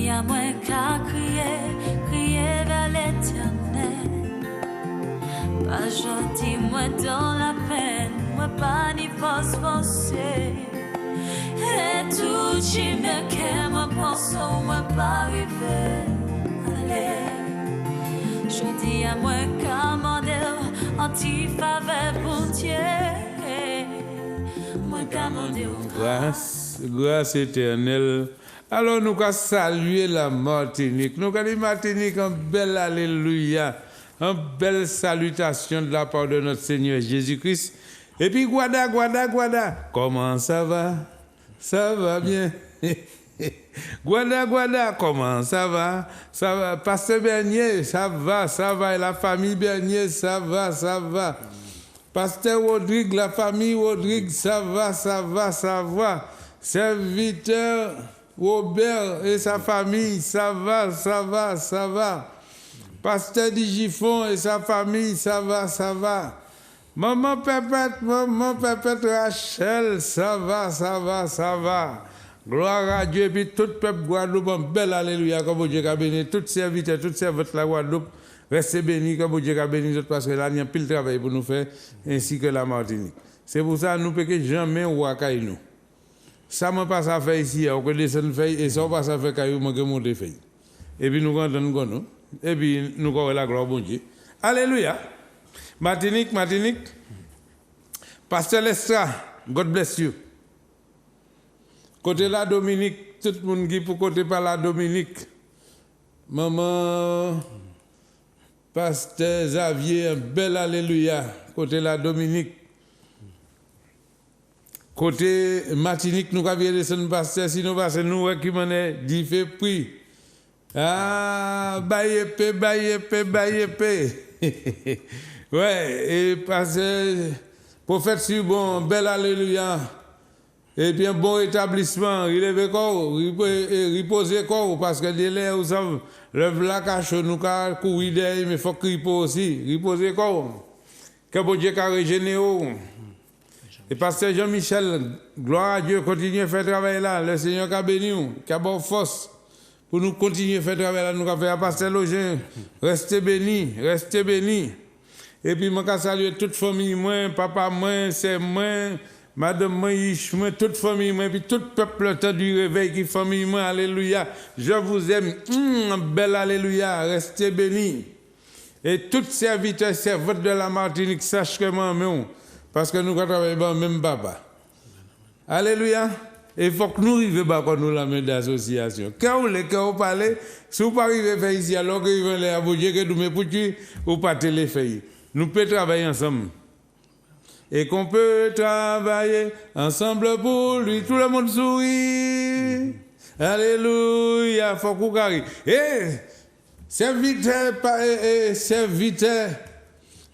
dis à moi qu'à crier vers l'éternel. Pas gentil, moi dans la peine, moi pas ni force forcée. Et tout qui me qu'est, moi pense, moi pas arriver. Allez, je dis à moi qu'à modèle, anti-faveur pour Dieu. Moi qu'à modèle. Grâce éternelle. Alors nous allons saluer la Martinique. Nous allons dire Martinique un bel alléluia, une belle salutation de la part de notre Seigneur Jésus-Christ. Et puis Guada. Comment ça va? Ça va bien. Guada, comment ça va? Ça va. Pasteur Bernier, ça va. Et la famille Bernier, ça va. Pasteur Rodrigue, la famille Rodrigue, ça va. Serviteur Robert et sa famille, ça va. Pasteur Digifon et sa famille, ça va. Maman Pépette Rachel, ça va. Gloire à Dieu, et puis tout le peuple Guadeloupe, un bel alléluia, comme Dieu a béni, tous serviteurs, toutes servantes la Guadeloupe, restez bénis, comme Dieu a béni, parce que là, il y a pile de travail pour nous faire, ainsi que la Martinique. C'est pour ça que nous ne pouvons jamais ouakaï nous. Ça ne passe à faire ici, on peut descendre feuille, et ça passe à faire caillou, on peut monter feuille. Et puis nous rendons, et puis nous avons la gloire, bon Dieu. Alléluia. Martinique. Pasteur Lestra, God bless you. Côté la Dominique, tout le monde qui pour côté par la Dominique. Maman, Pasteur Xavier, un bel alléluia. Côté la Dominique. Côté Martinique, nous avons descendu pasteur, sinon parce que nous qui m'en est dit fait prix. Ah, baille épée. Ouais, et pasteur, prophète Subon, bel alléluia. Et bien bon établissement, il est corps, reposer corps, parce que délai, vous savez, le vlacache, nous avons couru derrière, mais il faut qu'il aussi, reposer corps. Que bon Dieu a régénéré. Et pasteur Jean-Michel, gloire à Dieu, continuez à faire travail là. Le Seigneur a béni, qui a bonne force pour nous continuer à faire travail là. Nous avons fait pasteur Login, restez bénis. Et puis, je salue toute famille, moi, papa, moi, c'est moi, madame, moi, toute famille, moi, et puis tout peuple, le temps du réveil, qui famille, moi, alléluia. Je vous aime, bel alléluia, restez bénis. Et toutes serviteurs, servantes de la Martinique, sachez que moi, parce que nous travaillons dans le même papa. Alléluia. Et il faut que nous arrivions quand nous la main d'association. Quand vous parlez, si vous ne pouvez pas faire ici, alors que vous allez à vous dire que nous mettons pour tu ou pas téléphone. Nous pouvons travailler ensemble. Et qu'on peut travailler ensemble pour lui. Tout le monde sourit. Alléluia. Il faut qu'on arrive. Et serviteur,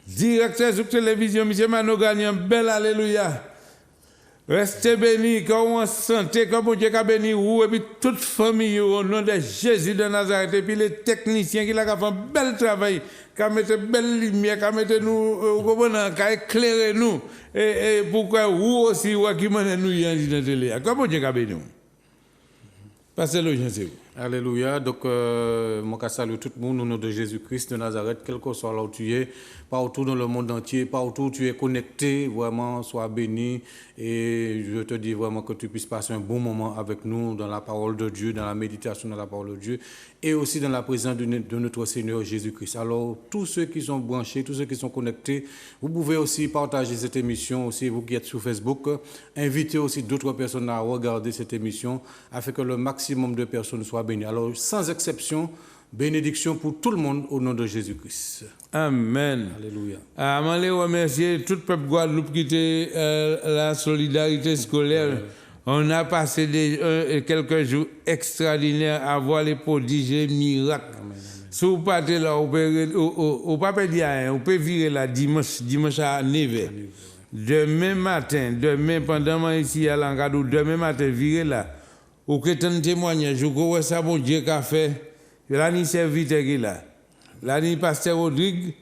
directeur sur télévision, M. Mano gagne un bel alléluia. Restez bénis, quand on santé, comme Dieu a béni, et puis toute famille, au nom de Jésus de Nazareth, et puis les techniciens qui ont fait un bel travail, qui ont mis une belle lumière, qui ont mis nous, qui ont éclairé nous, et pourquoi vous aussi, vous qui menez nous, y a télé. Comment Dieu a béni. Passez le c'est vous. Alléluia. Donc, je salue tout le monde au nom de Jésus-Christ de Nazareth, quel que soit là où tu es, partout dans le monde entier, partout où tu es connecté, vraiment, sois béni. Et je te dis vraiment que tu puisses passer un bon moment avec nous dans la parole de Dieu, dans la méditation de la parole de Dieu, et aussi dans la présence de notre Seigneur Jésus-Christ. Alors, tous ceux qui sont branchés, tous ceux qui sont connectés, vous pouvez aussi partager cette émission, aussi vous qui êtes sur Facebook, inviter aussi d'autres personnes à regarder cette émission, afin que le maximum de personnes soient bénies. Alors, sans exception, bénédiction pour tout le monde au nom de Jésus-Christ. Amen. Alléluia. Je les remercier tout le peuple Guadeloupe qui était la solidarité scolaire. On a passé quelques jours extraordinaires à voir les prodiges et miracles. Si vous partez là, vous ne pouvez pas dire rien. Vous pouvez virer là dimanche à 9h. Demain matin, pendant ici à Langadou, demain matin, virer là. Ou que ton témoignage, je vois ça, bon Dieu qu'a fait. Là, ni serviteur qui là. Là, ni pasteur Rodrigue.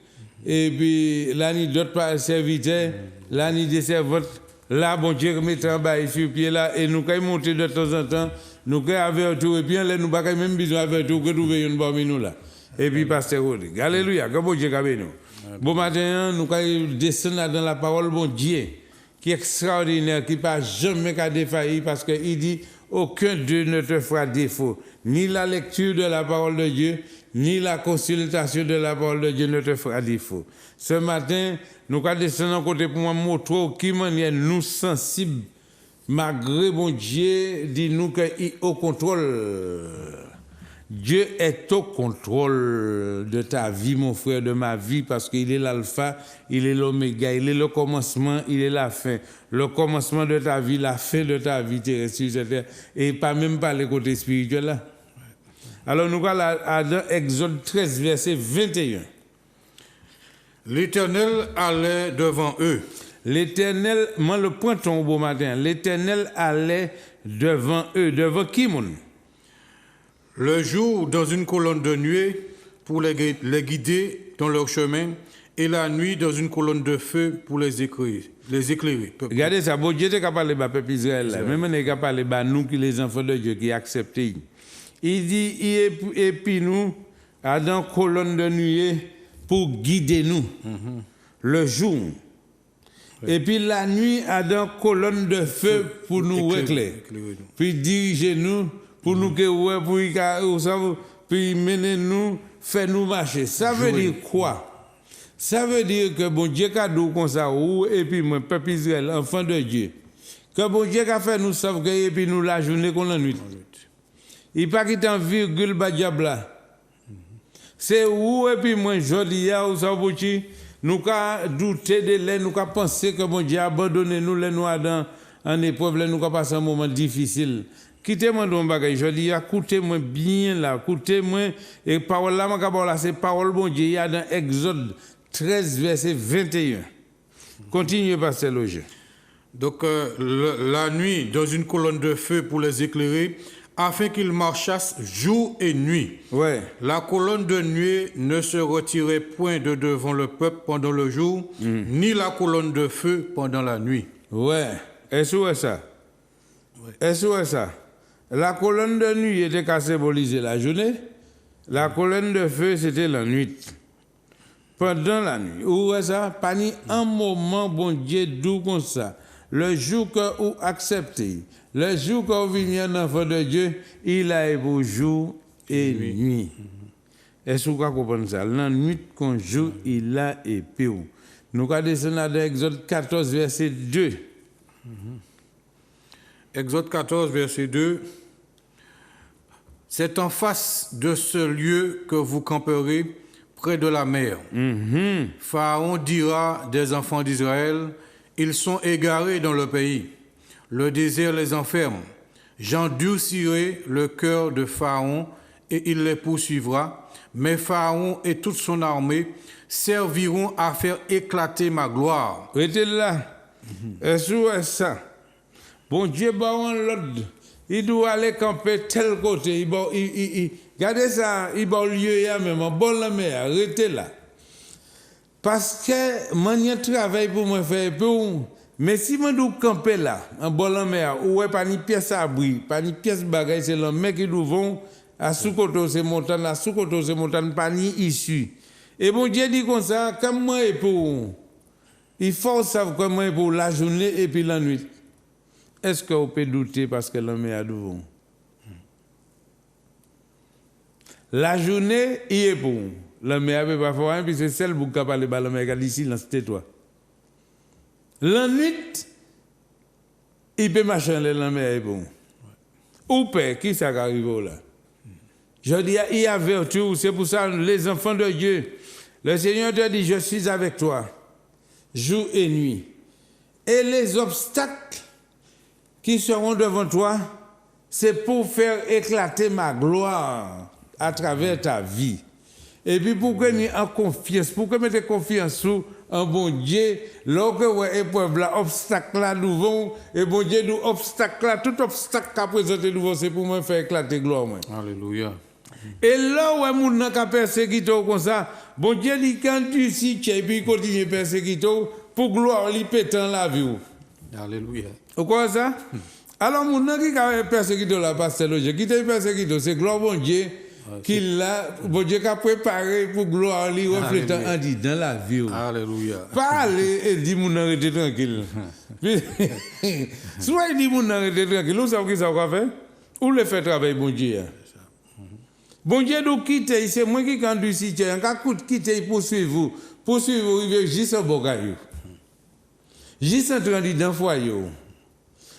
Et puis, là, ni d'autres serviteurs. Là, ni des servantes. là, bon Dieu, mettre en bas sur pied là, et nous quand monter de temps en temps, nous quand avertir, et puis là, nous pas même besoin d'avertir que nous veillons parmi nous là. Et puis, pasteur Rodrigue. Alléluia, que bon Dieu avec nous. Bon matin, nous quand descendre dans la parole, bon Dieu, qui est extraordinaire, qui ne peut jamais défaillir, parce qu'il dit, aucun d'eux ne te fera défaut. Ni la lecture de la parole de Dieu, ni la consultation de la parole de Dieu ne te fera défaut. Ce matin, nous allons descendre côté pour moi montrer qui manière nous sensibles, malgré mon Dieu, dit nous qu'il est au contrôle. Dieu est au contrôle de ta vie, mon frère, de ma vie, parce qu'il est l'alpha, il est l'oméga, il est le commencement, il est la fin. Le commencement de ta vie, la fin de ta vie terrestre, et pas même par les côtés spirituels là. Alors nous allons dans Exode 13, verset 21. L'Éternel allait devant eux. L'Éternel, moi le point ton beau matin, l'Éternel allait devant eux. Devant qui, mon? Le jour dans une colonne de nuée pour les guider dans leur chemin, et la nuit dans une colonne de feu pour les éclairer. Regardez ça, bon Dieu est capable de parler peuple Israël là. Même on est capable de nous qui les enfants de Dieu qui acceptent. Il dit et puis nous à dans colonne de nuée pour guider nous le jour. Et puis la nuit à dans colonne de feu pour nous éclairer. Puis diriger nous pour nous que puis mener nous, faire nous marcher. Ça veut dire quoi? Ça veut dire que bon Dieu a dit comme ça, et puis moi, peuple Israël, enfant de Dieu, que bon Dieu a fait nous sauver et puis nous la journée qu'on la nuit. Il pas quitter en virgule bas diable là. C'est où et puis moi jodi a ou ça bouti, nous ka douter de l'air, nous ka penser que bon Dieu a abandonné nous les noirs dans en épreuve, nous ka passer un moment difficile. Quittez-moi dans bagay, je dis écoutez-moi bien là, écoutez-moi et parole là là c'est parole bon Dieu, il y a dans Exode 13 verset 21. Continuez pasteur Loge. Donc la nuit dans une colonne de feu pour les éclairer afin qu'ils marchassent jour et nuit. Ouais. La colonne de nuée ne se retirait point de devant le peuple pendant le jour, ni la colonne de feu pendant la nuit. Ouais. Est-ce que ça? Est-ce que ça? La colonne de nuit était qu'à symboliser la journée. La colonne de feu, c'était la nuit. Pendant la nuit. Où est ça? Pas ni un moment, bon Dieu, d'où comme ça. Le jour que vous acceptez, le jour que vous venez un enfant de Dieu, il a pour jour et nuit. Est-ce que vous comprenez ça? La nuit qu'on joue, il a et puis nous allons descendre dans Exode 14, verset 2. Exode 14, verset 2. C'est en face de ce lieu que vous camperez près de la mer. Pharaon dira des enfants d'Israël, ils sont égarés dans le pays. Le désert les enferme. J'endurcirai le cœur de Pharaon et il les poursuivra. Mais Pharaon et toute son armée serviront à faire éclater ma gloire. Restez là. Est-ce que ça? Bon Dieu, l'ordre. Il doit aller camper tel côté. Regardez ça, il va au lieu, même en bon la mer, arrêtez là. Parce que moi, travail pour me faire pour. Mais si je dois camper là, en bon la mer, où est pas ni pièce à abri, pas ni pièce bagaille, c'est le mec qui nous vont à sous-côté, c'est montagne, à sous-côté, c'est montagne, pas ni issue. Et bon Dieu dit comme ça, comme moi et pour. Il faut savoir comment est pour la journée et puis la nuit. Est-ce que vous pouvez douter parce que l'homme est à devant? La journée, il est pour. L'homme est à peu près, puis c'est celle qui parle de l'homme est ici, c'est toi. La nuit, il peut marcher l'homme est pour. Ou père, qui ça arrive là? Je dis, il y a vertu, c'est pour ça, les enfants de Dieu, le Seigneur te dit, je suis avec toi, jour et nuit. Et les obstacles qui seront devant toi, c'est pour faire éclater ma gloire à travers ta vie. Et puis pour que nous en confiance, pour que nous ayons confiance sous un bon Dieu, lorsque vous épreuve là, obstacle là, nous vont, et bon Dieu, nous obstacle là, tout obstacle qu'a présenté nous, c'est pour me faire éclater gloire. Alléluia. Et là où les gens qui persécutent comme ça, bon Dieu dit quand tu si tu et puis continue à persécuter, pour gloire, il pétant la vie. Alléluia. Vous croyez ça? Alors, mon nom qui a persécuté la pasteur, qui t'a persécuté, c'est gloire bon Dieu, qui l'a, bon Dieu qui a préparé pour gloire, lui, reflétant en dit dans la vie. Alléluia. Pas aller et dire mon nom rester tranquille. Soit il dit mon nom rester tranquille, vous savez qui ça va faire? Ou le fait travailler bon Dieu. Bon Dieu nous quitte, c'est moi qui conduis ici, quand quitte poursuivre vous, juste en bocaillou. Juste en train de dans foyer.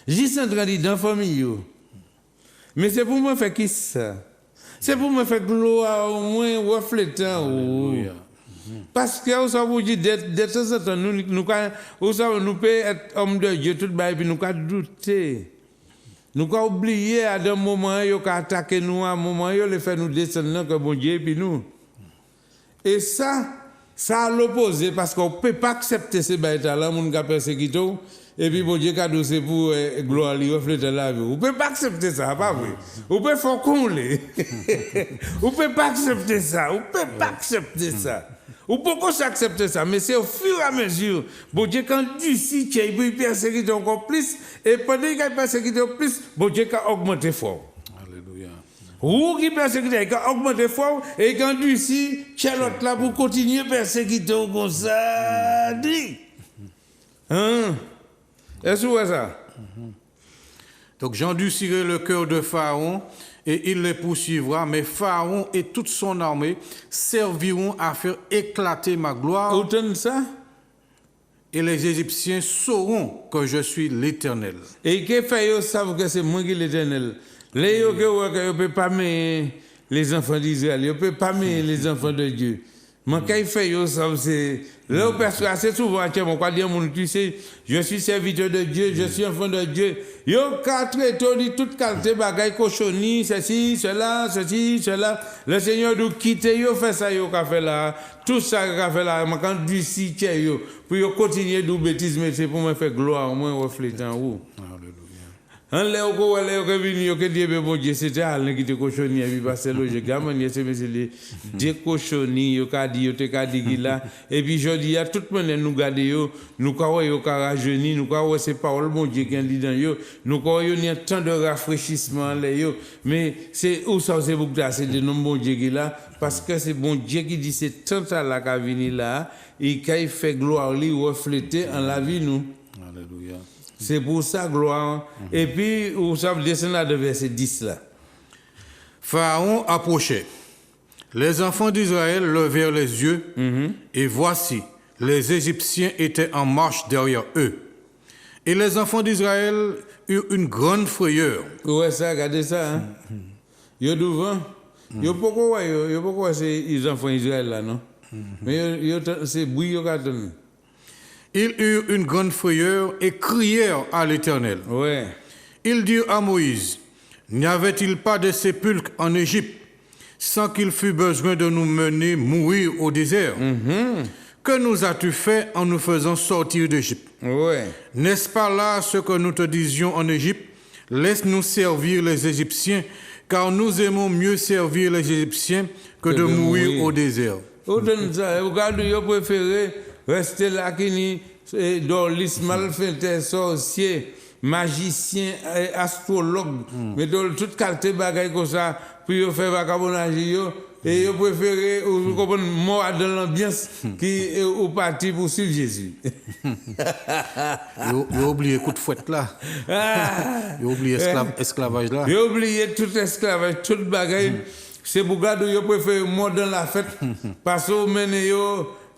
Juste en train de dans famille. Mais c'est pour moi faire qui ça? C'est pour me faire gloire au moins reflétant. Parce que vous savez, de temps en temps, nous pouvons être hommes de Dieu, tout le nous pouvons douter. Nous pouvons oublier à un moment, ils ont attaqué nous, à un moment, ils ont fait nous descendre comme bon Dieu, et puis nous. Et ça a l'opposé, parce qu'on ne peut pas accepter ces bêtes-là, mon gars persécuté, et puis bon Dieu, cadeau, c'est pour gloire, lui, refléter la vie. Vous ne pouvez pas accepter ça, pas vrai? Vous pouvez faire qu'on l'est. Vous ne pouvez pas accepter ça, vous ne pouvez pas accepter ça. Ou pourquoi accepter ça? Mais c'est au fur et à mesure. Bon Dieu, quand d'ici, tu as persécuté encore plus, et pendant qu'il a persécuté plus, bon Dieu a augmenté fort. Alléluia. Ou qui persécute, il a augmenté fort, et quand d'ici, tu as l'autre là pour continuer à persécuter comme ça. Hein? Est-ce que vous voyez ça? Donc j'endurcirai le cœur de Pharaon et il les poursuivra, mais Pharaon et toute son armée serviront à faire éclater ma gloire. Vous entendez ça? Et les Égyptiens sauront que je suis l'Éternel. Et qui fait, ils savent que c'est moi qui l'Éternel. Les gens qui ne peuvent pas mettre les enfants d'Israël, ils ne peuvent pas mettre les enfants de Dieu. Mais quand il fait, c'est là où assez souvent, on va dire, tu sais, je suis serviteur de Dieu, je suis enfant de Dieu. Yo quatre dit toute qualité bagaille cochonnie, ceci, cela. Le Seigneur nous quitte, yo fait ça, yo qu'a fait là, tout ça qu'a fait là, mais quand du si yo, pour yo continuer de bêtises, mais c'est pour me faire gloire, au moins refléter en haut. En l'air que vini que Dieu bon Dieu c'était Alain qui te cochonnier puis parce que logique gamin c'est les des cochonniers yo ka dit là et puis je dis à tout le monde nous garder yo nous ka yo ka rajeuni nous ka c'est parole bon Dieu qui dit dans yo nous ka yo ni temps de rafraîchissement là yo mais c'est où ça c'est pour c'est de nom bon Dieu qui là parce que c'est bon Dieu qui dit c'est tant là qu'a venir là et qui fait gloire lui refléter en la vie nous. Alléluia. C'est pour ça, gloire. Et puis, vous savez, descendre de verset 10 là. Pharaon approchait. Les enfants d'Israël levèrent les yeux, et voici, les Égyptiens étaient en marche derrière eux. Et les enfants d'Israël eurent une grande frayeur. Ouais, ça, regardez ça. Hein? Yo devant. Yo pourquoi c'est les enfants d'Israël là, non? Mais c'est bruit, yo attendent. Ils eurent une grande frayeur et crièrent à l'Éternel. Ouais. Ils dirent à Moïse, n'y avait-il pas de sépulcre en Égypte sans qu'il fût besoin de nous mener mourir au désert? Que nous as-tu fait en nous faisant sortir d'Égypte? Ouais. N'est-ce pas là ce que nous te disions en Égypte? Laisse-nous servir les Égyptiens, car nous aimons mieux servir les Égyptiens que de mourir au désert. Regardez, vous préférez rester là qui dans l'ismal fait sorcier, magicien, astrologue, mais dans toute qualité bagaille comme ça, puis vous faire vagabondage et vous préférez vous comprenez mort dans l'ambiance qui au parti pour suivre Jésus. Vous oubliez coup de fouette là. Vous oubliez esclavage là. Vous oubliez tout esclavage, toute bagaille. C'est pour garder vous préférez mort dans la fête parce que vous menez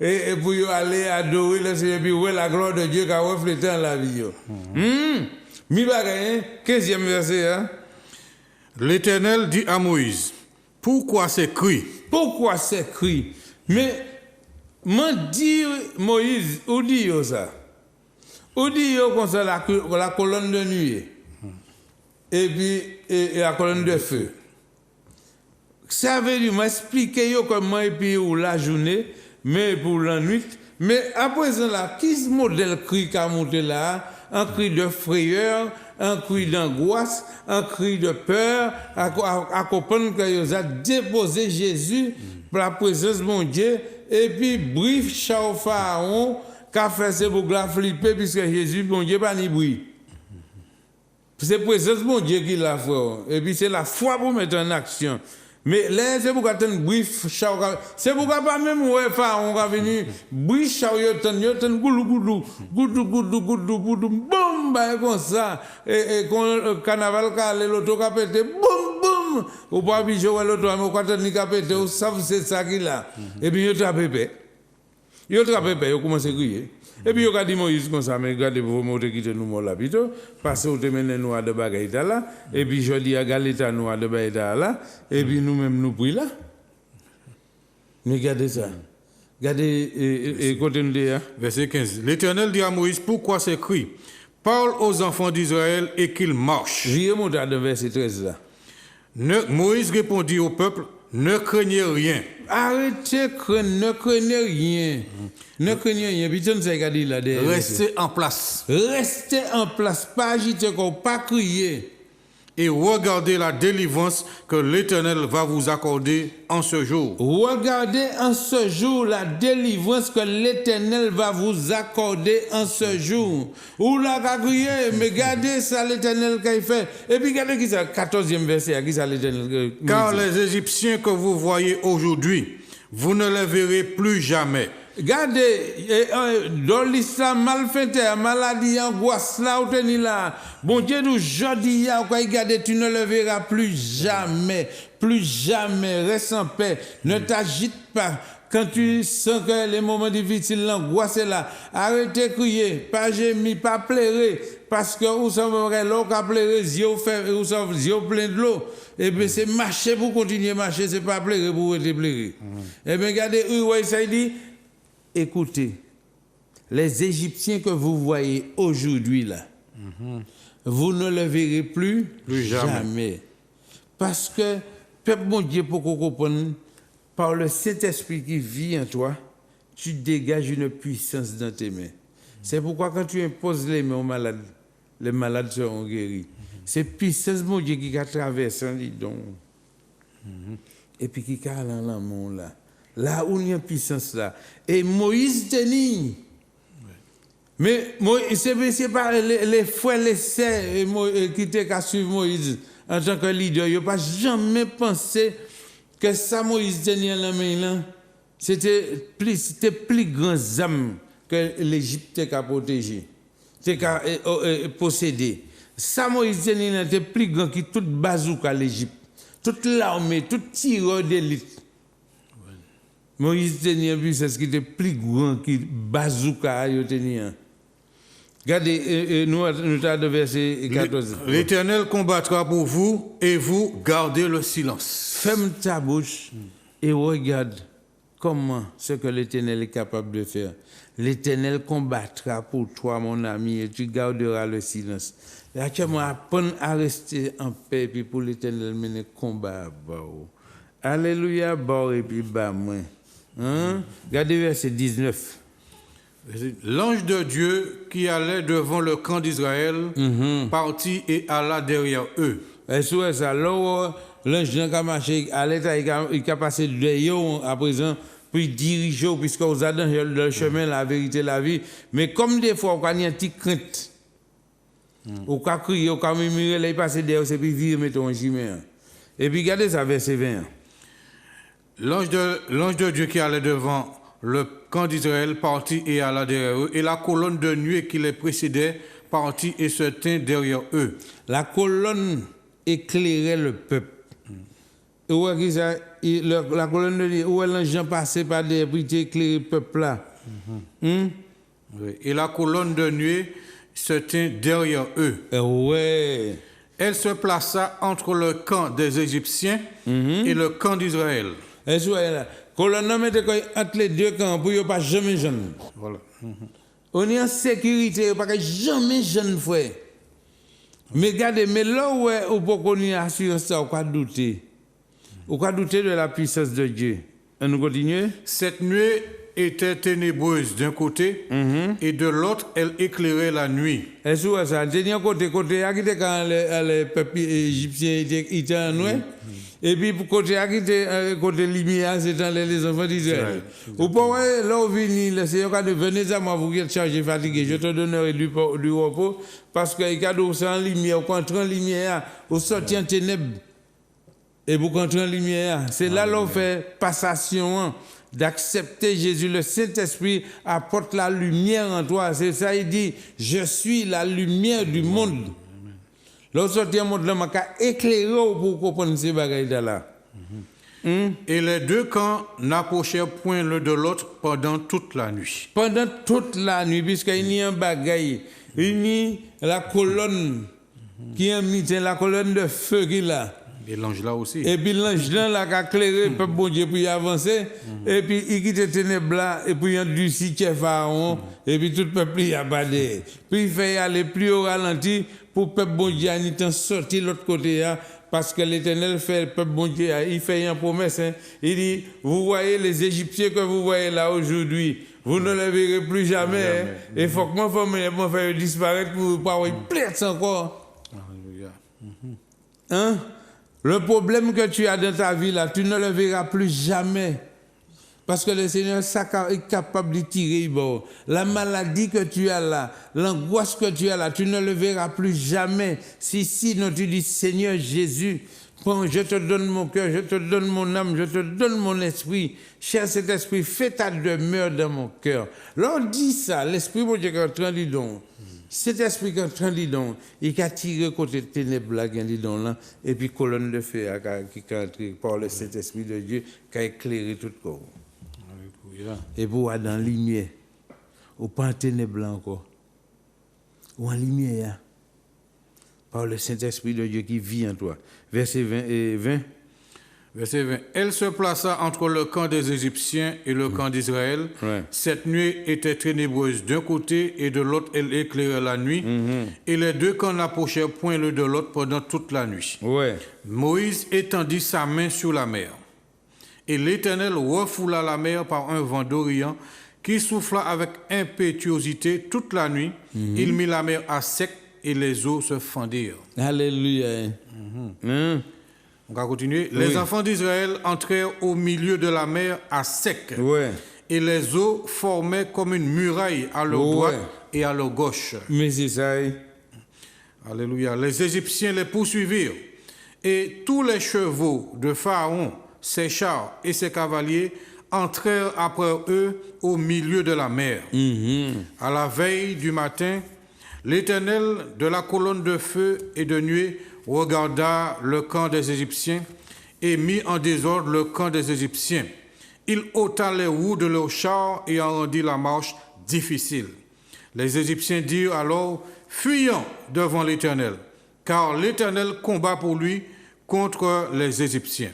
et pour aller adorer le Seigneur, puis ouais, la gloire de Dieu qui a reflété dans la vie. Mi bagaille, 15e verset. Hein? L'Éternel dit à Moïse, pourquoi ces cris? Pourquoi ces cris? Mais, m'en dit Moïse, où dit ça? Où dit comme ça la colonne de nuit? Et puis, et la colonne de feu. Ça veut dire, m'expliquer comment et puis où la journée, mais pour la nuit. Mais à présent là, qui ce modèle cri qui a monté là? Un cri de frayeur, un cri d'angoisse, un cri de peur, à comprendre que vous avez déposé Jésus pour la présence de mon Dieu, et puis brief chao Pharaon, qu'a fait c'est pour la flipper puisque Jésus bon Dieu pas ni bruit. C'est présence bon Dieu qui l'a fait et puis c'est la foi pour mettre en action. Mais là c'est pour qu'attendre bruit c'est pour pas même ouais on va venir bruit chao yo tan goulou boum bah comme ça et carnaval ka l'auto ka pété boum ou pas bi jouer l'auto mais quand ni ka pété ou savent c'est ça qui là et puis yo trapé yo commence à crier. Et puis, il a dit Moïse comme ça, mais regardez, vous montrer qui nous là, plutôt, parce que vous menez nous à de bagailles là, et puis je dis à Galita nous à de bagailles là, et puis nous-mêmes nous pris là. Mais regardez ça. Regardez, écoutez nous dire. Verset 15. L'Éternel dit à Moïse, pourquoi c'est écrit? Parle aux enfants d'Israël et qu'ils marchent. J'ai monté à verset 13 là. Moïse répondit au peuple, ne craignez rien. Arrêtez, ne craignez rien. Ne craignez rien. Restez en place. Restez en place. Pas agiter, pas crier. Et regardez la délivrance que l'Éternel va vous accorder en ce jour. Regardez en ce jour la délivrance que l'Éternel va vous accorder en ce jour. Ou la crier, mais regardez ça l'Éternel qu'il fait. Et puis regardez qui ça, 14e verset, qui ça l'Éternel. Car les Égyptiens que vous voyez aujourd'hui, vous ne les verrez plus jamais. Regardez, dans l'islam, malfaiteur, maladie, angoisse, là, où tu là. Bon Dieu, nous, jodi, regardez, tu ne le verras plus jamais. Plus jamais. Reste en paix. Ne t'agite pas. Quand tu sens que les moments difficiles, l'angoisse est là. Arrêtez de crier. Pas gémir, pas pleurer. Parce que vous savez, l'eau qui a pleuré, vous savez, yeux plein de l'eau. Et bien, c'est marcher pour continuer à marcher, c'est pas pleurer pour être pleurer. Et bien, regardez, ça dit, écoutez, les Égyptiens que vous voyez aujourd'hui là, vous ne le verrez plus jamais. Parce que, peuple mon Dieu, pour qu'on comprenne, par le Saint-Esprit qui vit en toi, tu dégages une puissance dans tes mains. C'est pourquoi quand tu imposes les mains aux malades, les malades seront guéris. C'est puissance mon Dieu qui a traversé un lidon. Et puis qui a l'amour là. Là où il y a une puissance là. Et Moïse tenait. Mais c'est pas les frères, les sœurs qui étaient qu'à suivre Moïse en tant que leader. Ils n'ont pas jamais pensé que ça Moïse tenait dans la main là. C'était plus grand âme que l'Égypte a protégé. C'était qu'à posséder. Ça Moïse tenait là, c'était plus grand que toute bazooka l'Égypte. Toute l'armée, tout tireur d'élite. Moïse tenait plus, c'est ce qui était plus grand que bazooka yo tenait. Regardez, nous avons verset 14. L'Éternel combattra pour vous et vous gardez le silence. Ferme ta bouche et regarde comment ce que l'Éternel est capable de faire. L'Éternel combattra pour toi, mon ami, et tu garderas le silence. Là, tu vas apprendre à rester en paix, puis pour l'Éternel mener combat. Alléluia, et puis bas moi. Regardez verset 19. L'ange de Dieu qui allait devant le camp d'Israël partit et alla derrière eux. Et sur ça, l'ange qui a marché, il a passé derrière à présent, puis diriger, puisque vous êtes dans le chemin, la vérité, la vie. Mais comme des fois, on a une petite crainte, on a crié, on a murmuré, il passe derrière, c'est puis virer, mettons un chemin. Et puis regardez ça, verset 20. L'ange de Dieu qui allait devant le camp d'Israël partit et alla derrière eux, et la colonne de nuée qui les précédait partit et se tint derrière eux. La colonne éclairait le peuple. Et où est ça? La colonne de nuée, où est l'ange passé par des briques éclairer le peuple là? Oui. Et la colonne de nuée se tint derrière eux. Ouais. Elle se plaça entre le camp des Égyptiens et le camp d'Israël. Et là. Colonne mettait entre les deux camps pour ne pas jamais jeune. Voilà. On est en sécurité, pas jamais jeune frère. Mais regardez, mais là où on peut connaître assurance, on peut douter. On peut douter de la puissance de Dieu. On nous continue. Cette nuée était ténébreuse d'un côté et de l'autre, elle éclairait la nuit. Et sur ça, dernier côté, quand les peuples égyptiens étaient en nuit, Et puis, pour côté côté lumière, c'est dans les enfants d'Israël. Ou pas, là, où venir, le Seigneur a dit, venez à moi, vous qui êtes chargés, fatigués, je te donnerai du repos, parce que il y a en lumière, quand on en lumière, vous sortez en ténèbres, et vous entrez en lumière. C'est là l'on fait passation, d'accepter Jésus. Le Saint-Esprit apporte la lumière en toi. C'est ça, il dit, je suis la lumière du monde. Lorsque sorti en monde, on a éclairé pour comprendre ces bagailles là. Et les deux camps n'approchèrent point l'un de l'autre pendant toute la nuit. Pendant toute la nuit, puisqu'il y a un bagaille, il y a la colonne qui est mise, la colonne de feu qui est là. Et l'ange là aussi. Et puis l'ange là qui a éclairé le peuple bon Dieu pour y avancer. Et puis il quitte les ténèbres là, et puis il y a du cité Pharaon, et puis tout le peuple y a badé. Puis il fait aller plus au ralenti pour le peuple bon Dieu à sortir de l'autre côté là. Parce que l'Éternel fait le peuple bon Dieu, il fait une promesse. Hein. Il dit, vous voyez les Égyptiens que vous voyez là aujourd'hui, vous ne les verrez plus jamais. Hein. Et il faut que moi faire disparaître pour ne pas avoir plainte encore. Alléluia. Hein? Le problème que tu as dans ta vie là, tu ne le verras plus jamais. Parce que le Seigneur est capable de tirer. Bon. La maladie que tu as là, l'angoisse que tu as là, tu ne le verras plus jamais. Sinon tu dis, Seigneur Jésus, bon, je te donne mon cœur, je te donne mon âme, je te donne mon esprit. Cher cet esprit, fais ta demeure dans mon cœur. Là on dit ça, l'esprit bon Dieu qui est en train de dire. Cet esprit qui est en train de dire, il a tiré côté ténèbres là, là, et puis colonne de feu qui est entrée par le Saint-Esprit de Dieu qui a éclairé tout le corps. Et pour aller dans la lumière, ou pas en ténèbres encore, ou en lumière, par le Saint-Esprit de Dieu qui vit en toi. Verset 20 et 20. Verset 20. Elle se plaça entre le camp des Égyptiens et le camp d'Israël. Ouais. Cette nuit était ténébreuse d'un côté et de l'autre elle éclairait la nuit. Et les deux camps n'approchèrent point l'un de l'autre pendant toute la nuit. Ouais. Moïse étendit sa main sur la mer. Et l'Éternel refoula la mer par un vent d'Orient qui souffla avec impétuosité toute la nuit. Il mit la mer à sec et les eaux se fendirent. Alléluia. On va continuer. Oui. Les enfants d'Israël entrèrent au milieu de la mer à sec. Ouais. Et les eaux formaient comme une muraille à leur droite et à leur gauche. Mais c'est ça. Alléluia. Les Égyptiens les poursuivirent. Et tous les chevaux de Pharaon, ses chars et ses cavaliers entrèrent après eux au milieu de la mer. À la veille du matin, l'Éternel de la colonne de feu et de nuée regarda le camp des Égyptiens et mit en désordre le camp des Égyptiens. Il ôta les roues de leurs chars et en rendit la marche difficile. Les Égyptiens dirent alors, fuyons devant l'Éternel, car l'Éternel combat pour lui contre les Égyptiens.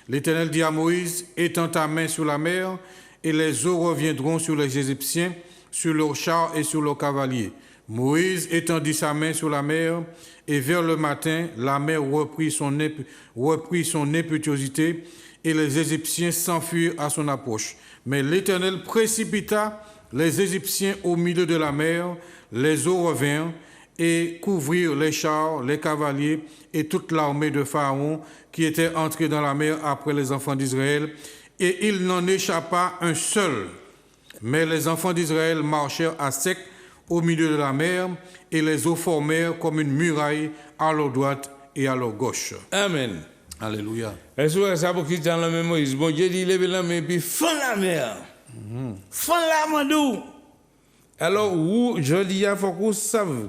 L'Éternel dit à Moïse, étends ta main sur la mer, et les eaux reviendront sur les Égyptiens, sur leurs chars et sur leurs cavaliers. Moïse étendit sa main sur la mer, et vers le matin, la mer reprit son impétuosité, et les Égyptiens s'enfuirent à son approche. Mais l'Éternel précipita les Égyptiens au milieu de la mer, les eaux revinrent, et couvrirent les chars, les cavaliers et toute l'armée de Pharaon qui était entrée dans la mer après les enfants d'Israël, et il n'en échappa un seul. Mais les enfants d'Israël marchèrent à sec au milieu de la mer, et les eaux formèrent comme une muraille à leur droite et à leur gauche. Amen. Alléluia. Est-ce que ça pour quitter la même Moïse? Bon Dieu dit, levez la main, puis fend la mer. Fend la mandou. Alors, je dis, il faut que vous sachiez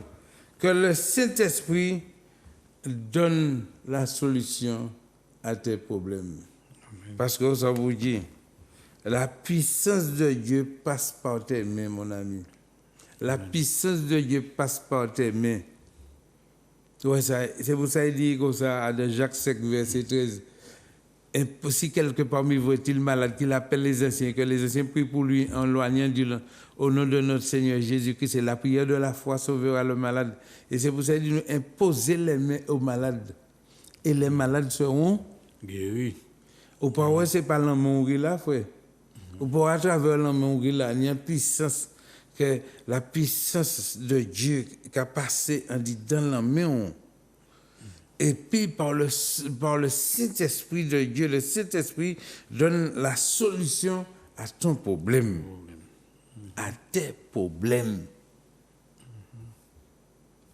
que le Saint-Esprit donne la solution à tes problèmes. Amen. Parce que ça vous dit, la puissance de Dieu passe par tes mains, mon ami. La puissance de Dieu passe par tes mains. Ouais, c'est pour ça qu'il dit comme ça, dans Jacques 5, verset 13. Et si quelqu'un parmi vous est-il malade, qu'il appelle les anciens, que les anciens prient pour lui en loignant au nom de notre Seigneur Jésus-Christ. C'est la prière de la foi sauvera le malade. Et c'est pour ça qu'il dit nous imposer les mains aux malades. Et les malades seront guéris. Au pouvoir, ce n'est pas l'amour là, frère. Au pouvoir, à travers l'amour là, il y a une puissance, que la puissance de Dieu qui a passé en dit dans la main. Et puis par le Saint-Esprit de Dieu, le Saint-Esprit donne la solution à ton problème, à tes problèmes.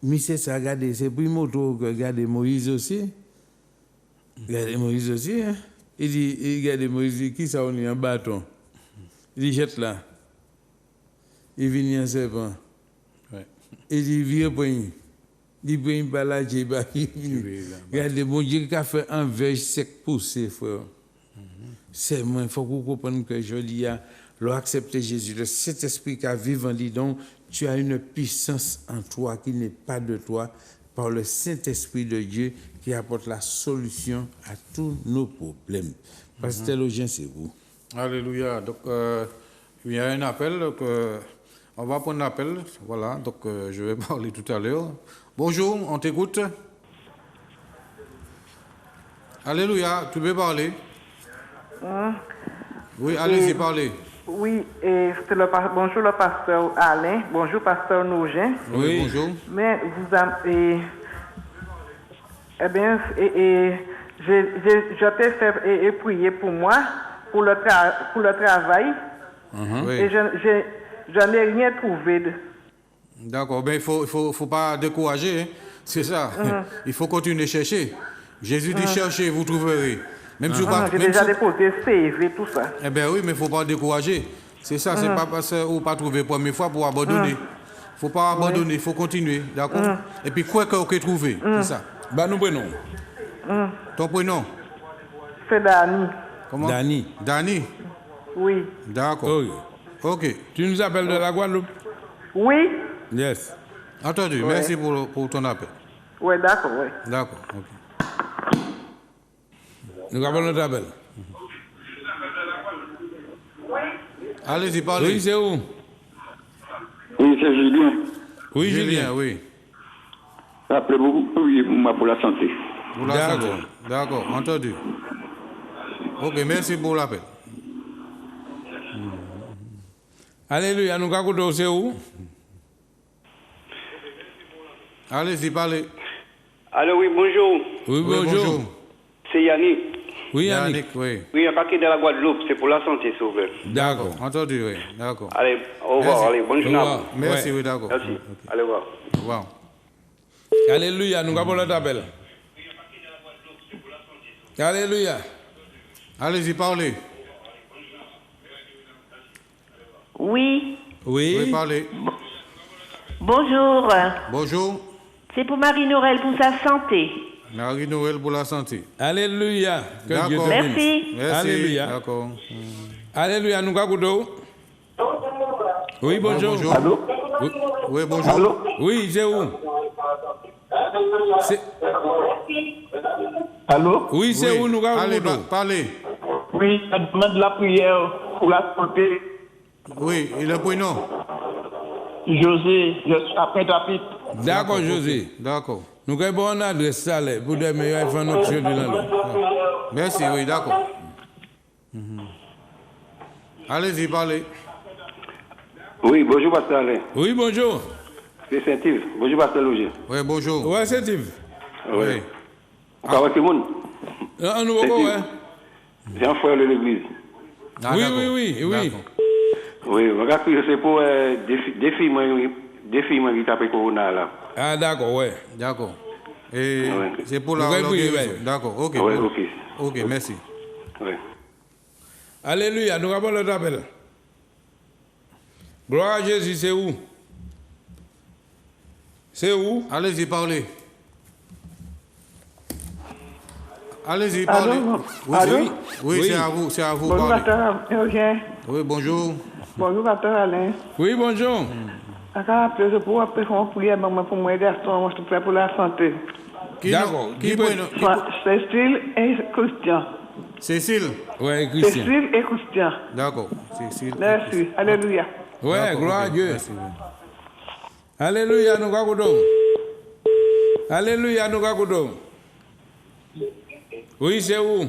Monsieur, ça regarde, c'est pour moto que regarde Moïse aussi. Regardez Moïse aussi. Hein? Il dit, regarde Moïse, qui ça on est en bâton? Il dit, jette là. Il vient en serpent. Ouais. Il dit, viens pour lui. Il vient par là, il va. Regardez, mon Dieu qui a fait un verge sec poussé, frère. C'est moi, il faut que vous compreniez que je dis, l'on accepte Jésus, le Saint-Esprit qui a vécu en lui, donc tu as une puissance en toi qui n'est pas de toi, par le Saint-Esprit de Dieu qui apporte la solution à tous nos problèmes. Pasteur Logien, c'est vous. Alléluia. Donc, il y a un appel. Donc, on va prendre l'appel. Voilà. Donc, je vais parler tout à l'heure. Bonjour, on t'écoute. Alléluia. Tu peux parler? Oui, allez-y, parlez. Oui, et c'est bonjour le pasteur Alain, bonjour pasteur Nogin. Oui, bonjour. Mais vous avez, eh bien, je t'ai fait et prier pour moi, pour le travail, Oui. et je n'ai rien trouvé. D'accord, ben il faut pas décourager, hein. C'est ça. Il faut continuer à chercher. Jésus dit cherchez, vous trouverez. Même si vous pas, J'ai même déjà si- déposé CV, tout ça. Eh bien oui, mais il ne faut pas décourager. C'est ça, c'est pas parce que vous pas trouvé la première fois pour abandonner. Il ne faut pas abandonner, il faut continuer, d'accord? Et puis quoi que vous trouvé, c'est ça. Bah, nous prenons. Ton prénom? C'est Dani. Comment? Dani. Dani? Oui. D'accord. Ok. Tu nous appelles de la Guadeloupe? Oui? Yes. Entendu, merci pour ton appel. Oui, d'accord, oui. D'accord, ok. Nous avons notre appel. Allez-y, parlez. Oui, c'est où? Oui, c'est Julien. Oui, Julien, Julien. oui. Rappelez-vous, oui, moi pour la santé. Pour la D'accord. santé. D'accord, entendu. Ok, merci pour l'appel. Alléluia, nous avons c'est où? Allez-y, parlez. Allô, oui, bonjour. Oui, bonjour. C'est Yannick. Oui, Yannick. Yannick, oui. Oui, un paquet de la Guadeloupe, c'est pour la santé, s'il vous plaît. D'accord. Entendu, oui. D'accord. Allez, au revoir, Merci. allez, bonne Au journée. à revoir. vous. Merci, Ouais. oui, d'accord. Merci. Ok. Allez, au revoir. Au revoir. Alléluia, nous avons notre appel. Alléluia. Allez-y, parlez. Oui, Oui, Oui. parlez. bonjour. Bonjour. C'est pour Marie-Noël pour sa santé. Marie-Noël pour la santé. Alléluia. Que Dieu te D'accord. bénisse. Merci. Merci. Alléluia. D'accord. Alléluia, nous avons. Oui, bonjour. Bonjour. Oui, Oui, bonjour. oui, c'est où? Allô? Oui, c'est où nous Allez, avons. parlez. Oui, je demande la prière pour la santé. Oui, et le prénom? José, je suis après Tapit. D'accord, José. D'accord. Nous avons une adresse salaire pour des meilleurs enfants notre Dieu de l'an. Merci, oui, d'accord. Allez-y, parlez. Oui, bonjour, pasteur Alain. Oui, bonjour. C'est Saint-Yves. Bonjour, pasteur Loger. Oui, bonjour. Ouais, c'est Yves. Oui. Vous connaissez le monde? Un nouveau quoi, ouais? C'est un frère de l'église. Ah, Oui, d'accord. oui. D'accord. Oui, regarde, c'est pour des filles qui tapent Corona, là. Ah, d'accord, ouais. D'accord. Et Ouais. c'est pour la Vous avez pris, guérison. ouais. D'accord, ok. Oui, ok. Ok, merci. Oui. Alléluia, nous avons notre appel. Gloire à Jésus, c'est où? C'est où? Allez-y, parlez. Allez-y, parlez. Oui, Allô? oui, Oui. c'est à vous, Bonjour parlez. pasteur Eugène. Oui, bonjour. Bonjour pasteur Alain. Oui, bonjour. Je pour après faire une prière pour moi garçon, je suis prêt pour la santé. D'accord. Qui Qui prénom? Cécile et Christian. Cécile. Ouais, Christian. Cécile et Christian. D'accord. Cécile. Merci. Alléluia. Ouais, D'accord, gloire ok, à Dieu. merci, oui. Alléluia, nous avons. Alléluia, nous avons. Oui, c'est où?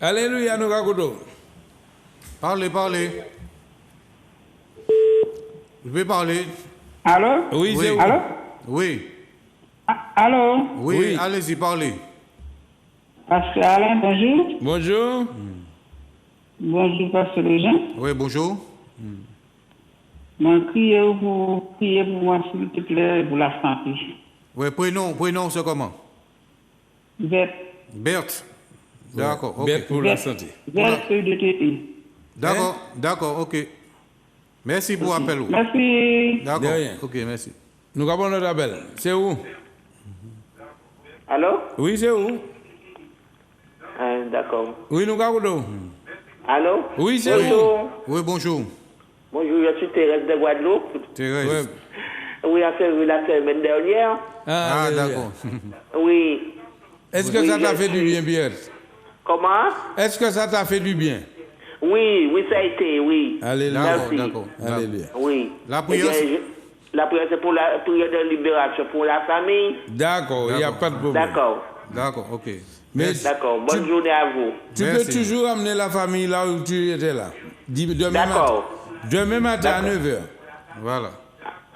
Alléluia, nous avons. Parlez, parlez. Vous pouvez parler. Allô? Oui, c'est où? Allô? Oui. Allô? Oui, Oui. allez-y, parlez. Pasteur Alain, bonjour. Bonjour. Bonjour, Pasteur Lejean. Oui, bonjour. Mon priez pour moi, s'il te plaît, pour la santé. Oui, prénom, c'est comment? Vert Berthe. D'accord, ok. Bête pour la santé. de TT. D'accord, ok. Merci pour l'appel. Merci. D'accord, De rien. ok, merci. Nous avons notre appel. C'est où? Allô? Oui, c'est où? D'accord. Oui, nous avons. Allô? Oui, c'est Bonjour. Oui, bonjour. Bonjour, je suis Thérèse de Guadeloupe. Thérèse. Ouais. Oui, la semaine dernière. Ah, oui, d'accord. Oui. Est-ce que Oui, ça t'a je fait du suis- bien, Pierre? Comment? Est-ce que ça t'a fait du bien? Oui, ça a été, oui. Alléluia. D'accord, Merci. d'accord. Alléluia. Oui. La prière, Eh bien, la prière, c'est pour la prière de libération pour la famille. D'accord, il n'y a D'accord. pas de problème. D'accord. D'accord, ok. Mais D'accord. Bonne journée à vous. tu Merci. peux toujours amener la famille là où tu étais là. Demain D'accord. matin. Demain matin à 9h. Voilà.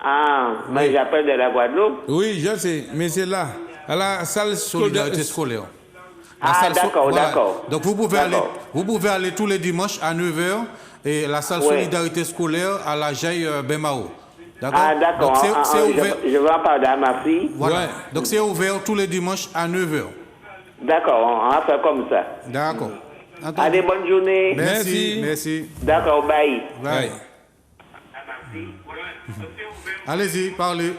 Ah, mais j'appelle de la Guadeloupe. Oui, je sais, mais c'est là. À la salle Solidarité scolaire. La Ah, salle d'accord, d'accord. Donc vous pouvez aller tous les dimanches à 9h et la salle Ouais. Solidarité scolaire à la Jaille Bemao. D'accord? Ah, d'accord. Donc c'est ouvert. Je vais en parler à ma fille. Voilà. Ouais. Donc c'est ouvert tous les dimanches à 9h. D'accord, on va faire comme ça. D'accord. Entendu. Allez, bonne journée. Merci. Merci. D'accord, bye. Bye. Allez-y, parlez.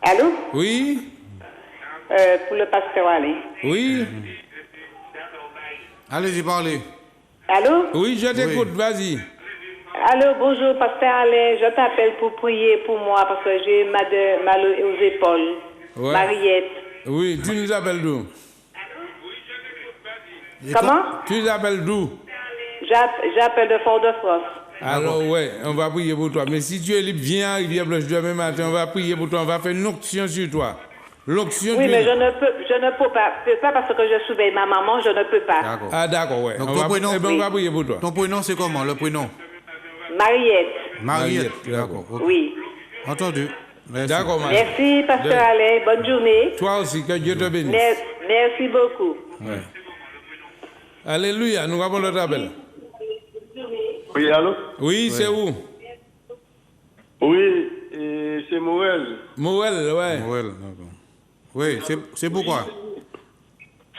Allô? Oui, Pour le pasteur Alain. oui, Allez-y, parlez. Allô? oui, je t'écoute, vas-y. Allô, bonjour, pasteur Alain. Je t'appelle pour prier pour moi parce que j'ai mal aux épaules. Ouais. Mariette. Oui, tu nous appelles d'où? Comment? Tu nous appelles d'où? J'appelle de Fort-de-France. Alors, ouais, on va prier pour toi. Mais si tu es libre, viens à Rivière-Blanche demain matin, on va prier pour toi, on va faire une onction sur toi. L'onction Oui, du- mais je ne peux pas. C'est pas parce que je surveille ma maman, je ne peux pas. D'accord. Ah, d'accord, ouais. Donc On ton va, prénom, eh ben, on va prier pour toi. ton prénom c'est comment le prénom? Mariette. Mariette. Mariette, D'accord. ok. Oui. Entendu. Merci. D'accord, Marie. Merci, pasteur De- Alain. Bonne journée. Toi aussi, que Dieu te bénisse. Merci beaucoup. Ouais. Alléluia, nous avons notre appel. Oui, allô? Oui, c'est où? Oui, c'est Morel. Morel, ouais. Ouais, d'accord. Oui, c'est pourquoi?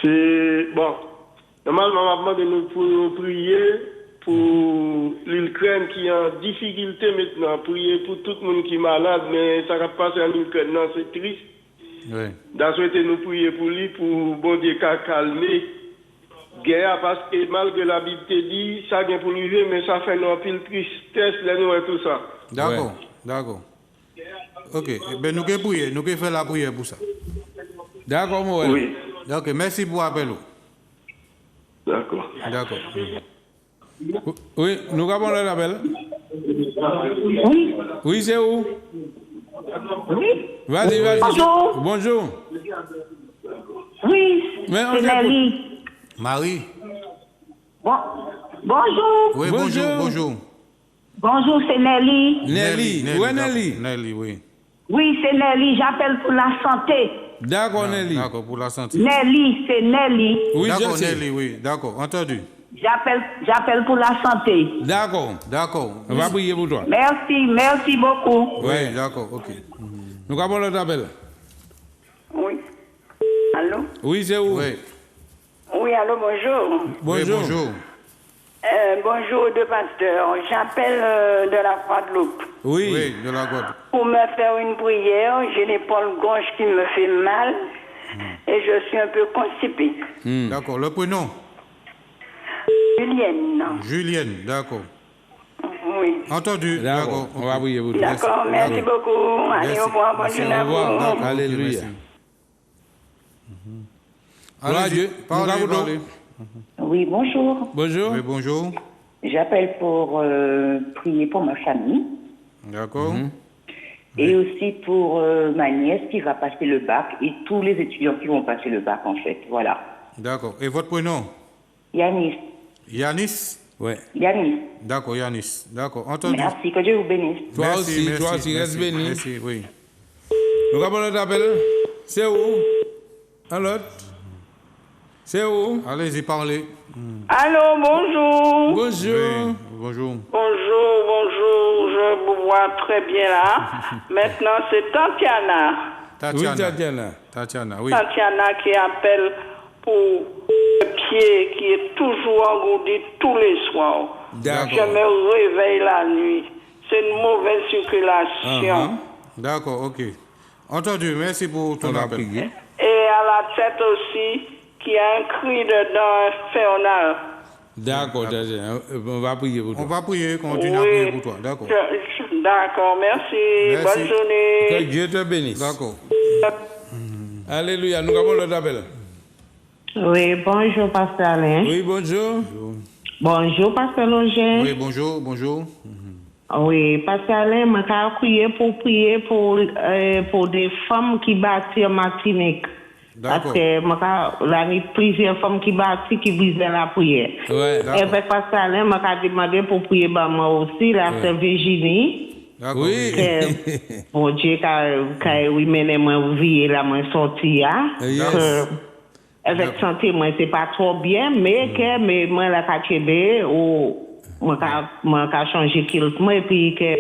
C'est bon. Normalement, on m'a demandé nous pour prier pour l'Ukraine qui est en difficulté maintenant. Prier pour tout le monde qui est malade, mais ça va passer en Ukraine. Non, c'est triste. Oui. Dans souhaiter nous prier pour lui, pour bon Dieu qu'à calmer guerre, parce que malgré la Bible te dit, ça vient pour lui, mais ça fait une pile tristesse, là, nous et tout ça. D'accord. Ouais. D'accord. Ok. Eh ben, nous pouvons prier. Nous pouvons faire la prière pour ça. D'accord, Morel. Oui, Ok. Merci pour l'appel. d'accord. D'accord. Oui, nous avons notre appel. Oui. Oui, c'est où? Oui. Vas-y, vas-y. Bonjour. Bonjour. Oui. Mais on C'est t'écoute. Nelly. Marie. Bonjour. Oui, Bonjour. bonjour. Bonjour, c'est Nelly. Nelly. Ouais, d'accord. Nelly. Nelly, oui. Oui, c'est Nelly. J'appelle pour la santé. D'accord, Nelly. D'accord, pour la santé. Nelly, c'est Nelly. Oui, D'accord, je sais. Nelly, oui. D'accord, entendu. J'appelle pour la santé. D'accord. D'accord. On va prier pour toi. Merci beaucoup. Oui, d'accord, ok. Nous avons notre appel. Oui. Allô? Oui, c'est où? Oui. Oui, allô, bonjour. Bonjour. Oui, bonjour. Bonjour, deux pasteurs. J'appelle de la Guadeloupe Oui. Oui, de la Guadeloupe. pour me faire une prière. J'ai l'épaule gauche qui me fait mal et je suis un peu constipée. D'accord, le prénom? Julienne. Julienne, d'accord. Oui. Entendu. D'accord. On va prier pour toi. D'accord, merci beaucoup. Allez, Merci. au revoir, bonne Merci, journée à au revoir. vous. D'accord, Alléluia. merci. Gloire à Allez-y, Dieu. parlez, Nous avons- parlez. Oui, bonjour. Bonjour. Oui, bonjour. J'appelle pour prier pour ma famille D'accord. et aussi pour ma nièce qui va passer le bac et tous les étudiants qui vont passer le bac en fait. Voilà. D'accord. Et votre prénom? Yanis. Yanis? Ouais. Yanis. D'accord, Yanis. D'accord, entendu. Merci, que Dieu vous bénisse. Toi Merci, aussi, merci, toi aussi, reste merci, béni. Merci, oui. Nous avons notre appel. C'est où? Alors? C'est où? Allez-y, parlez. Allô, bonjour. Bonjour. Oui, bonjour. Bonjour, je vous vois très bien là. Maintenant, c'est Tatiana. Tatiana. Oui, Tatiana. Tatiana, oui. Tatiana qui appelle pour le pied qui est toujours engourdi tous les soirs. D'accord. Je me réveille la nuit. C'est une mauvaise circulation. D'accord, ok. Entendu, merci pour ton appel. Et à la tête aussi, qui a un cri dedans infernal. D'accord, Tatiana. On va prier pour toi. On va prier, continuer à prier pour toi. D'accord. D'accord, merci. Bonne journée. Que Dieu te bénisse. D'accord. Alléluia. Nous avons l'autre appel. Oui, bonjour, Pasteur Alain. Oui, bonjour. Bonjour, Pasteur Loger. Oui, bonjour, bonjour. Oui, Pasteur Alain, je prier pour des femmes qui bâtissent en Martinique. Parce que l'année plusieurs femmes qui bâtissent, qui brisent la prière. Ouais, et avec Pasteur Alain, je demandé pour prier moi aussi, la sœur Virginie. Oui. Bon Dieu, quand oui, mais moi, vie là, moi, sorti, avec santé, moi, c'est pas trop bien, mais que, moi, la KTB, ou, moi, changer kilt, moi, et puis que,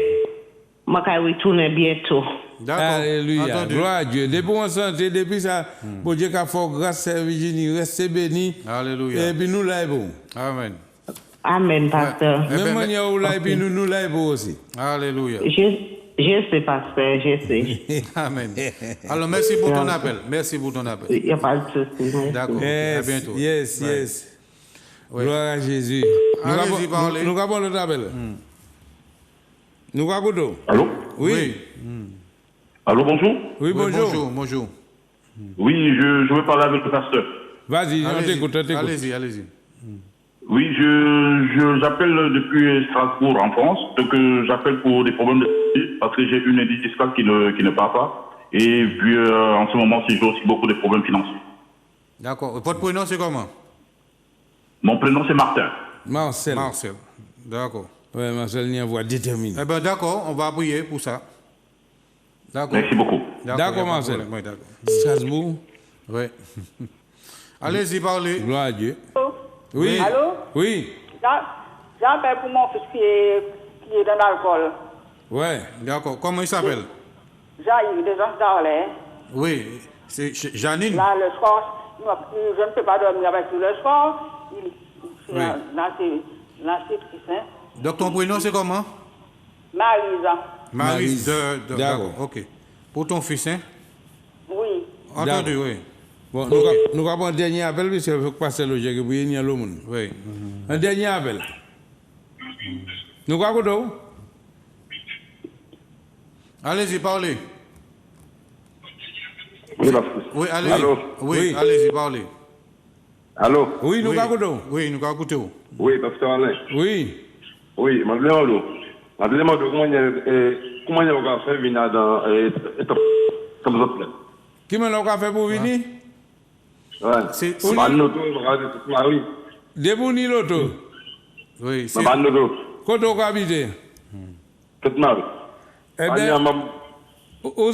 moi, retourner bientôt. Alléluia. Gloire à Dieu. Depuis en santé, depuis ça, bon Dieu, qu'a fait grâce à Virginie, restez béni. Alléluia. Et puis nous, là, bon. Amen. Amen, pasteur. Même manière où là, et puis nous, là, bon aussi. Alléluia. Je sais, pasteur, je sais. Amen. Alors, merci pour ton appel. Merci pour ton appel. Il n'y a pas de souci. D'accord. À bientôt. Yes. Gloire à Jésus. Allez-y, parlez. Nous avons le appel. Nous avons. Allô? Oui. Allô, bonjour? Oui, bonjour. Bonjour. Oui, je veux parler avec le pasteur. Vas-y, on t'écoute. Allez-y. Oui, j'appelle depuis Strasbourg en France, donc j'appelle pour des problèmes de parce que j'ai une indice fiscale qui ne part pas. Et puis en ce moment, j'ai aussi beaucoup de problèmes financiers. D'accord. Votre prénom, c'est comment? Mon prénom, c'est Martin. Marcel. D'accord. Oui, Marcel, il y a une voix déterminée. Eh bien, d'accord, on va prier pour ça. D'accord. Merci beaucoup. D'accord, Marcel. Oui, d'accord. Strasbourg. Oui. Allez-y, parlez. Gloire à Dieu. Oui. Allô? Oui. J'appelle pour mon fils qui est dans l'alcool. Ouais. D'accord. Comment il s'appelle? Jaïr, des gens d'Arlay. Oui. C'est Janine. Là, le soir, je ne peux pas dormir avec lui le soir. Là, c'est Christin. Donc, ton prénom, c'est comment? Maryse. D'accord. Ok. Pour ton fils, hein? Oui. Entendu, oui. Bon, nous avons un dernier appel, parce qu'il faut passer le jeu, pour y aller au monde. Oui. Un dernier appel. Nous avons quoi? Allez-y, parlez. Oui, allez-y. Allô? Oui, allez-y, parlez. Allô? Oui, nous avons quoi? Oui, nous avons écouté. Oui, pasteur Alain. Oui. Oui, je me demande comment il y a fait venir dans comme vous appelez. Qui m'a fait pour venir? Ouais. C'est oui. Debout ni l'auto? Oui, c'est... Quand on habite? Cette Marie. Eh bien, aux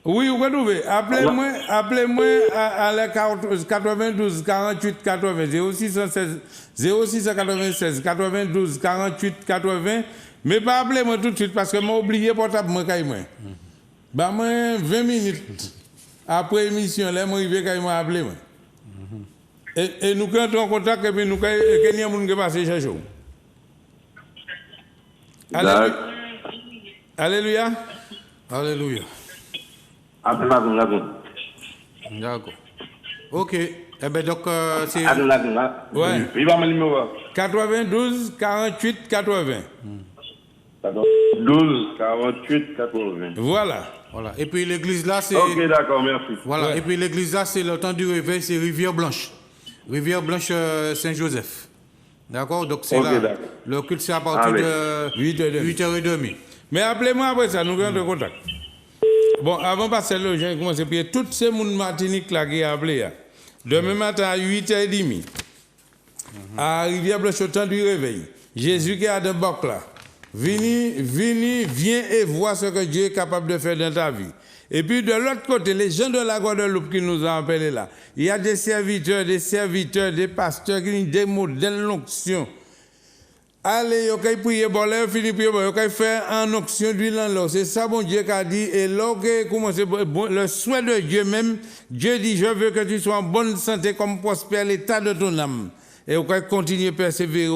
oui, vous trouvez. Appelez-moi à la 92 48 80 0696 92 48 80. Mais pas appelez-moi tout de suite parce que j'ai oublié portable moi. Bah moi 20 minutes après l'émission là moi arrivé quand moi appeler moi. Et nous quand en contact et puis nous quelqu'un monde qui passer chercher. Alléluia. Alléluia. D'accord. Ok. Eh bien, donc, c'est... Ouais. Il va me numéro. 92 48 80. 12 48 80. Voilà. Et puis l'église là, c'est... Ok, d'accord, merci. Voilà. Ouais. Et puis l'église là, c'est le temps du réveil, c'est Rivière Blanche. Rivière Blanche Saint-Joseph. D'accord? Donc c'est là. D'accord. Le culte, c'est à partir de 8h30. Mais appelez-moi après ça, nous avons contact. Bon, avant de passer là, j'ai commencé à prier. Tous ces gens de Martinique là qui ont appelé. Demain matin à 8h30. À Rivière Blanche, au temps du réveil. Jésus qui a de Boc là. Viens et vois ce que Dieu est capable de faire dans ta vie. Et puis de l'autre côté, les gens de la Guadeloupe qui nous ont appelés là, il y a des serviteurs, des pasteurs qui ont des modèles d'onction. Allez, vous pouvez prier, vous pouvez faire en onction d'huile en l'eau. C'est ça, bon Dieu qui a dit. Et là, le souhait de Dieu même, Dieu dit, je veux que tu sois en bonne santé comme prospère l'état de ton âme. Et vous pouvez continuer à persévérer,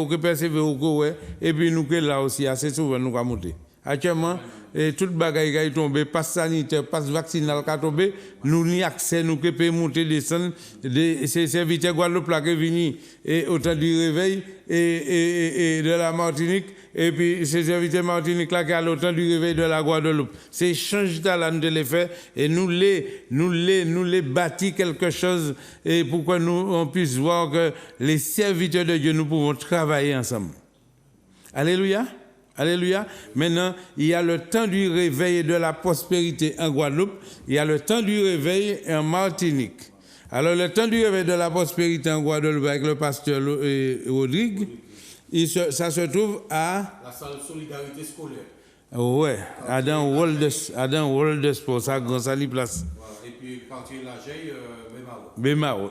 et puis nous, là aussi, assez souvent, nous allons monter. Actuellement, et toute bagaille qui est tombée, passe sanitaire, passe vaccinal qui est tombé, nous n'y accès, nous pouvons monter, descendre, ces serviteurs Guadeloupe là qui viennent et au temps du réveil et de la Martinique, et puis ces serviteurs Martinique là qui ont au temps du réveil de la Guadeloupe. C'est change talent de les faire et nous les bâtis quelque chose et pourquoi nous on puisse voir que les serviteurs de Dieu nous pouvons travailler ensemble. Alléluia. Alléluia. Maintenant, il y a le temps du réveil et de la prospérité en Guadeloupe. Il y a le temps du réveil en Martinique. Alors, le temps du réveil de la prospérité en Guadeloupe avec le pasteur Rodrigue, ça se trouve à... La salle Solidarité scolaire. Ouais, Adam World de Sport, ça a une place. Et puis, quartier Lageille, Bémaro.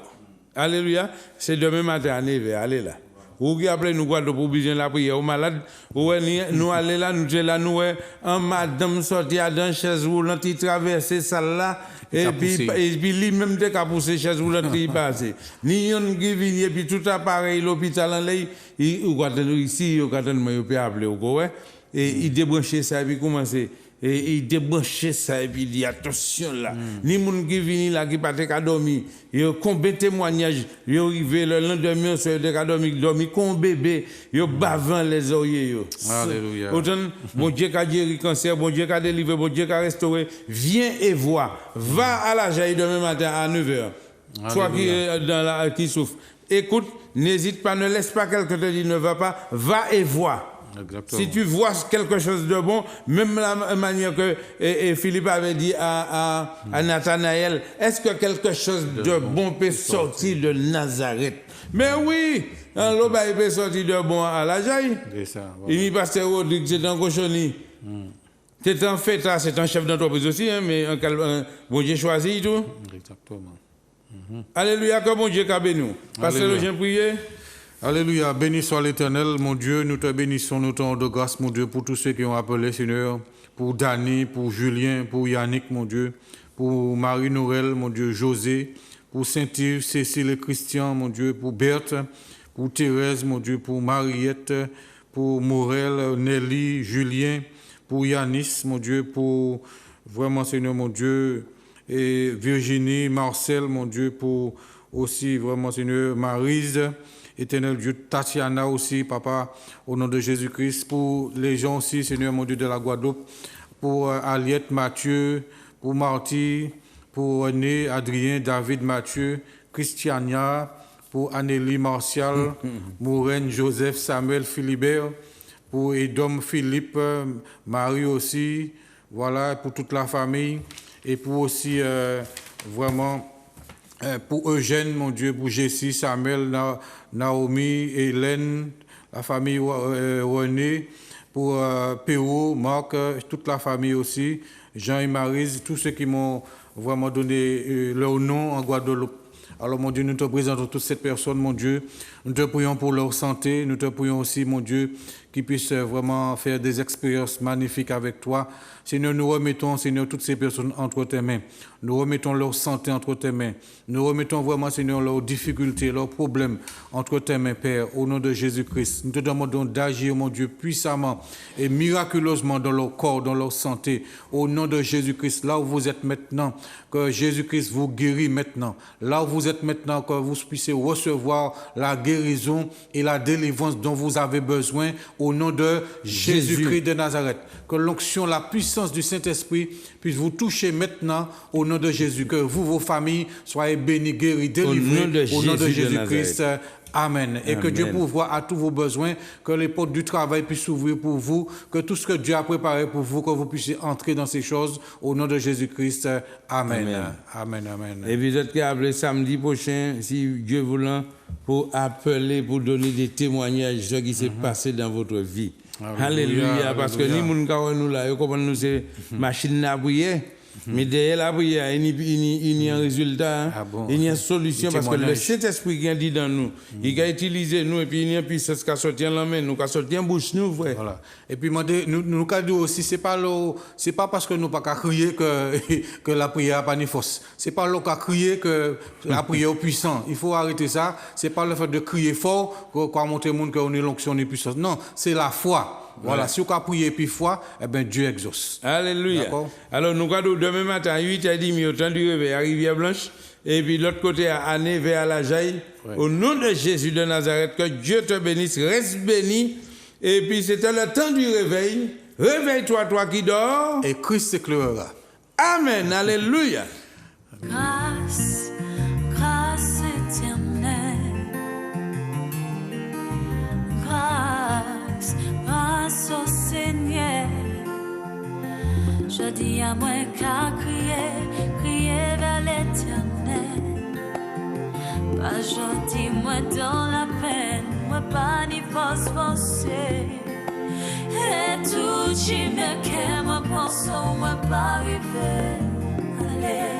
Alléluia. C'est demain matin à 9h. Allez là. Ou qui appelez nous Guadeloupe pour besoin la prière aux malades, ou nous aller là, nous sommes là, nous en madame sorti à dans chaise roulante, il traverse salle là, et puis lui-même de cap pousser chaise roulante il passe. Ni on qui vient et puis tout appareil l'hôpital en lay, ou ici, ou quand on peut appeler ou quoi, et il débranche ça et puis commencer. Et il débranche ça et puis il dit attention là. Ni moun qui vient là qui pas te dormir. Yo combien témoignages, yo arrivé le lendemain sur de dormir comme bébé, yo bavant les oreilles yo. Alléluia. Autant bon Dieu qui a guéri cancer, bon Dieu qui a délivré, bon Dieu qui a restauré, viens et vois. Va à la jaille demain matin à 9h. Toi qui souffre. Écoute, n'hésite pas, ne laisse pas quelqu'un te dire ne va pas, va et vois. Exactement. Si tu vois quelque chose de bon, même la manière que Philippe avait dit à Nathanaël, est-ce que quelque chose de bon peut sortir de Nazareth? Mais oui, l'eau peut sortir de bon à la jaille. Il dit pasteur Rodrigue, c'est un cochonnier. C'est un fêtard, c'est un chef d'entreprise aussi, hein, mais bon Dieu choisit tout. Exactement. Alléluia, que bon Dieu qu'a béni. Pasteur le Jean prier. Alléluia, béni soit l'Éternel, mon Dieu, nous te bénissons, nous te rendons de grâce, mon Dieu, pour tous ceux qui ont appelé, Seigneur, pour Dani, pour Julien, pour Yannick, mon Dieu, pour Marie-Noël, mon Dieu, José, pour Saint-Yves, Cécile et Christian, mon Dieu, pour Berthe, pour Thérèse, mon Dieu, pour Mariette, pour Morel, Nelly, Julien, pour Yanis, mon Dieu, pour vraiment, Seigneur, mon Dieu, et Virginie, Marcel, mon Dieu, pour aussi, vraiment, Seigneur, Maryse, Éternel Dieu, Tatiana aussi, Papa, au nom de Jésus-Christ, pour les gens aussi, Seigneur mon Dieu, de la Guadeloupe, pour Aliette, Mathieu, pour Marty, pour René, Adrien, David, Mathieu, Christiania, pour Anélie, Martial, Maureen, Joseph, Samuel, Philibert, pour Edom, Philippe, Marie aussi, voilà, pour toute la famille, et pour aussi, vraiment, pour Eugène, mon Dieu, pour Jessie, Samuel, Naomi, Hélène, la famille René, pour Péo, Marc, toute la famille aussi, Jean et Maryse, tous ceux qui m'ont vraiment donné leur nom en Guadeloupe. Alors, mon Dieu, nous te présentons toutes ces personnes, mon Dieu. Nous te prions pour leur santé. Nous te prions aussi, mon Dieu, qu'ils puissent vraiment faire des expériences magnifiques avec toi. Seigneur, nous remettons, Seigneur, toutes ces personnes entre tes mains. Nous remettons leur santé entre tes mains. Nous remettons vraiment, Seigneur, leurs difficultés, leurs problèmes entre tes mains, Père, au nom de Jésus-Christ. Nous te demandons d'agir, mon Dieu, puissamment et miraculeusement dans leur corps, dans leur santé, au nom de Jésus-Christ. Là où vous êtes maintenant, que Jésus-Christ vous guérit maintenant. Là où vous êtes maintenant, que vous puissiez recevoir la guérison et la délivrance dont vous avez besoin, au nom de Jésus-Christ de Nazareth. Que l'onction, la puissance du Saint-Esprit puisse vous toucher maintenant au nom de Jésus. Que vous, vos familles, soyez bénis, guéris, délivrés au nom de Jésus-Christ. Amen. Et que Dieu pourvoie à tous vos besoins, que les portes du travail puissent s'ouvrir pour vous, que tout ce que Dieu a préparé pour vous, que vous puissiez entrer dans ces choses. Au nom de Jésus-Christ. Amen. Amen. Amen. Et vous êtes appelé samedi prochain, si Dieu voulant, pour appeler, pour donner des témoignages de ce qui s'est passé dans votre vie. Alléluia. Parce que nous là, nous c'est machine à prier. Mais derrière la prière, il y a un résultat, il y a une solution parce que le Saint-Esprit qui dit dans nous, il a utilisé nous et puis il y a une puissance qui a sorti en la main, nous qui a sorti en bouche nous, frère. Voilà. Et puis nous avons aussi, c'est pas parce que nous pas qu'à crier que la prière n'a pas de force. C'est pas l'eau qu'à crier que la prière est puissante. Il faut arrêter ça. C'est pas le fait de crier fort qu'on montrer au monde qu'on est l'onction et puissance. Non, c'est la foi. Voilà, si on a prié puis foi, eh ben Dieu exauce. Alléluia. Alors nous allons demain matin à 8h30 au temps du réveil à Rivière-Blanche et puis l'autre côté à Année vers la Jaille. Au nom de Jésus de Nazareth, que Dieu te bénisse, reste béni. Et puis c'était le temps du réveil. Réveille-toi, toi qui dors. Et Christ s'éclairera. Amen. Alléluia. Grâce, grâce éternelle. Grâce, grâce au Seigneur. Je dis à moi qu'à crier, crier vers l'éternel. Pas gentil, moi dans la peine, moi pas ni forcer. Et tout qui me qu'aime, moi pense, moi pas arriver. Allez,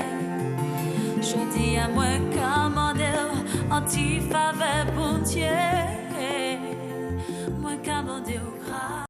je dis à moi qu'à mon anti-faveur pour Dieu.